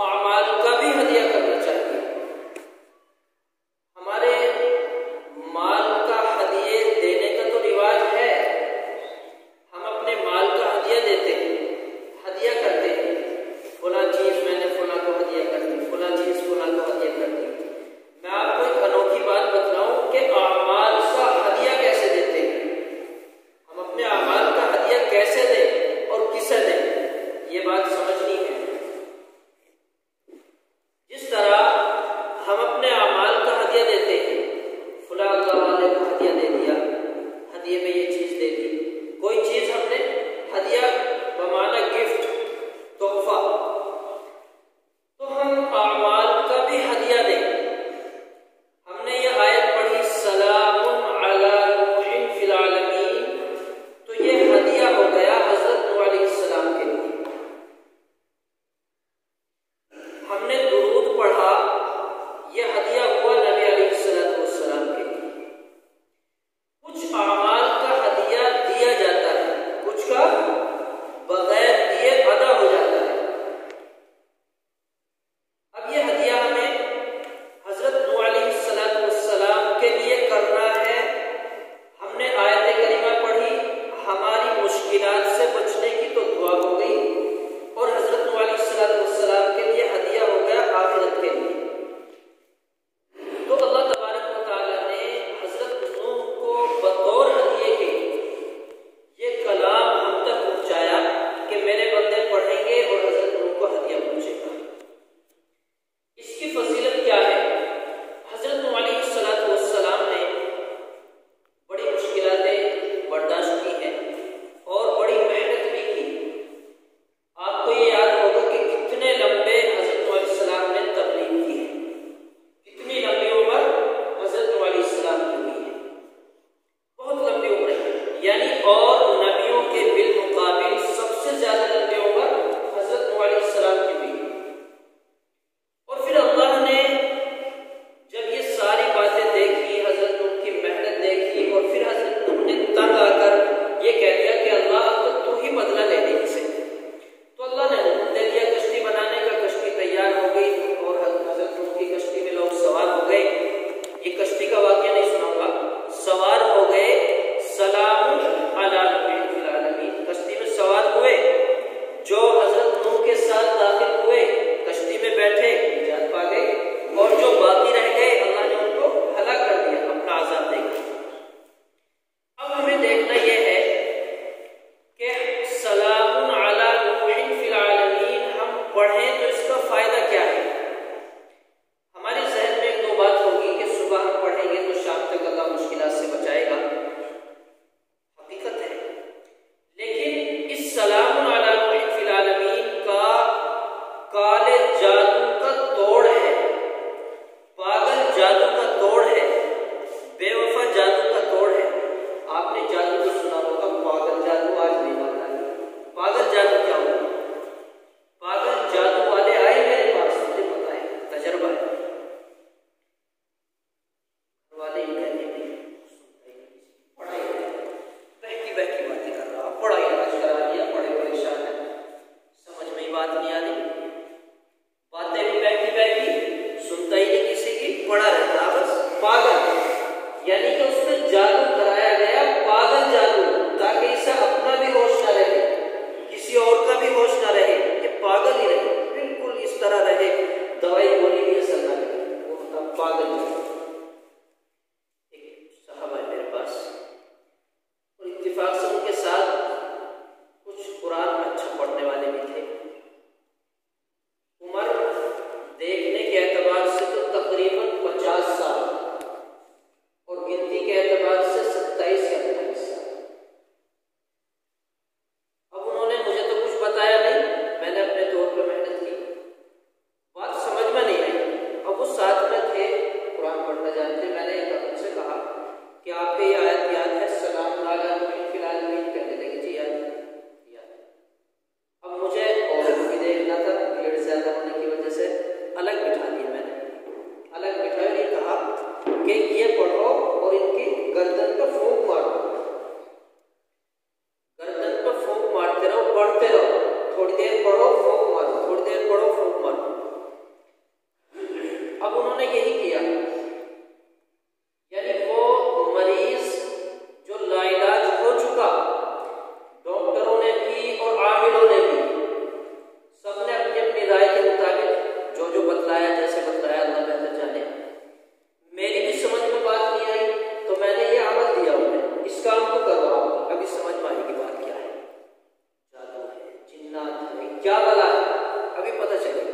अमाल का भी हदिया करना चाहिए। हमारे माल का हदिये देने का तो रिवाज है, हम अपने माल का हदिया देते हैं, हदिया करते हैं, फला चीज मैंने फला को हदिया कर दी, फला चीज फला को हदिया कर दी। मैं आपको एक अनोखी बात बतलाऊं कि अमाल का हदिया कैसे देते हैं, हम अपने अमाल का हदिया कैसे दें और किसे दें, ये बात समझनी है। जिस तरह हम अपने अमाल का हदिया देते हैं, फला अल्लाह वाले को हदिया दे दिया, हदिये में ये चीज दे दी, कोई चीज हमने हदिया बमाना गिफ्ट, तोहफा, तो हम अमाल का भी हदिया दें। हमने ये आयत पढ़ी सलामुन अला नूहिन फिल आलमीन, तो ये हदिया हो गया हजरत नूह अलैहिस्सलाम के लिए। हमने दुरूद पढ़ा, ये हदिया हुआ नबी अलैहिस्सलाम के लिए। कुछ अमाल का हदिया दिया जाता है, कुछ का बगैर दिए अदा हो जाता है। अब ये हदिया हमें हजरत नूह अलैहिस्सलाम के लिए करना है। हमने आयत करीमा पढ़ी, हमारी मुश्किलात से बचने की तो दुआ हो गई, और हजरत नूह अलैहिस्सलाम के लिए हदिया हो गया आखिरत के लिए। तो अल्लाह तबारक व तआला ने हजरत नूह को बतौर हदिये के ये कलाम हम तक पहुंचाया कि मेरे बंदे पढ़ेंगे और हजरत नूह को हदिया पहुंचेगा। इसकी फजीलत क्या है? हजरत नूह अलैहिस्सलाम ने बड़ी मुश्किलातें बर्दाश्त की हैं और बड़ी मेहनत भी की। आपको ये याद होगा कि कितने लंबे हजरत नूह अलैहिस्सलाम ने तबलीग की है, कितनी लंबी उम्र हजरत नूह अलैहिस्सलाम की हुई है, बहुत लंबी उम्र है। यानी और नबियों के बिलमुकाबिल सबसे ज्यादा लंबी उम्र हजरत नूह अलैहिस्सलाम की हुई है। और फिर अल्लाह ने जब ये सारी बातें देखी, हजरत नूह की मेहनत देखी, और फिर हजरत नूह ने तंग आकर ये कह दिया कि अल्लाह अब तो तू ही बदला ले ले इसे। तो अल्लाह ने हुक्म दे दिया कश्ती बनाने का, कश्ती तैयार हो गई और हजरत नूह की कश्ती में लोग सवार हो गए। ये कश्ती का वाकया नहीं सुनाऊंगा, सवार हो गए। सलामुन अला नूहिन फिल आलमीन, कश्ती में सवार हुए। जो हजरत नूह के साथ दाखिल हुए, कश्ती में बैठे, निजात पा गए, और जो बाकी रह गए अल्लाह ने उनको हलाक कर दिया अपना अज़ाब देकर। अब हमें देखना यह है कि सलामुन अला नूहिन फिल आलमीन हम पढ़ें तो इसका फायदा क्या है? हमारे जहन में एक दो बात होगी कि सुबह हम पढ़ेंगे तो शाम तक अल्लाह मुश्किलात से बचाएगा, हकीकत है। लेकिन इस सलामुन अला नूहिन फिल आलमीन का काले जादू का तोड़ है, पागल जादू का तोड़ है, बेवफा जादू का तोड़ है। आपने जादू तो सुना होगा, पागल जादू आज नहीं पता है। पागल जादू क्या होगा? पागल जादू वाले आए मेरे पास, मुझे पता है, तजर्बा है। वाले ही कहते हैं पढ़ाई बहकी बहकी बातें कर रहा, पढ़ाई आज करा दिया, बड़े परेशान है, समझ में ही बात नहीं आ रही, बातें भी बहकी बहकी, सुनता ही नहीं किसी की, पढ़ा रहता बस। पागल यानी कि उसने जादू कराया गया, पागल जादू, ताकि इसे अपना भी होश ना रहे, किसी और का भी होश ना रहे, ये पागल ही रहे, बिल्कुल इस तरह रहे, दवाई गोली भी असर ना करे, वो होता पागल जादू। एक साहब है मेरे पास, और इत्तेफाक से उनके साथ कुछ कुरान अच्छा पढ़ने वाले भी थे। उम्र देखने के एतबार से तो तकरीबन 50 साल और गिनती के एतबार से 27 या 28 साल। अब उन्होंने मुझे तो कुछ बताया नहीं, मैंने अपने तौर पर मेहनत की, बात समझ में नहीं आई। अब वो साथ में थे, कुरान पढ़ना जानते, मैंने एक उनसे कहा कि आपके ये आयत याद है सलामुन अला नूहिन फिल आलमीन? कहने लगे जी याद है। अब मुझे और भी देखना था, भीड़ ज्यादा होने की वजह से अलग बिठा दिया मैंने, अलग बिठा ये कहा कि ये पढ़ो और इनकी गर्दन पर फूंक मारो, गर्दन पर फूंक मारते रहो, पढ़ते रहो, थोड़ी देर पढ़ो फूंक मारो, थोड़ी देर क्या बला है अभी पता चलेगा।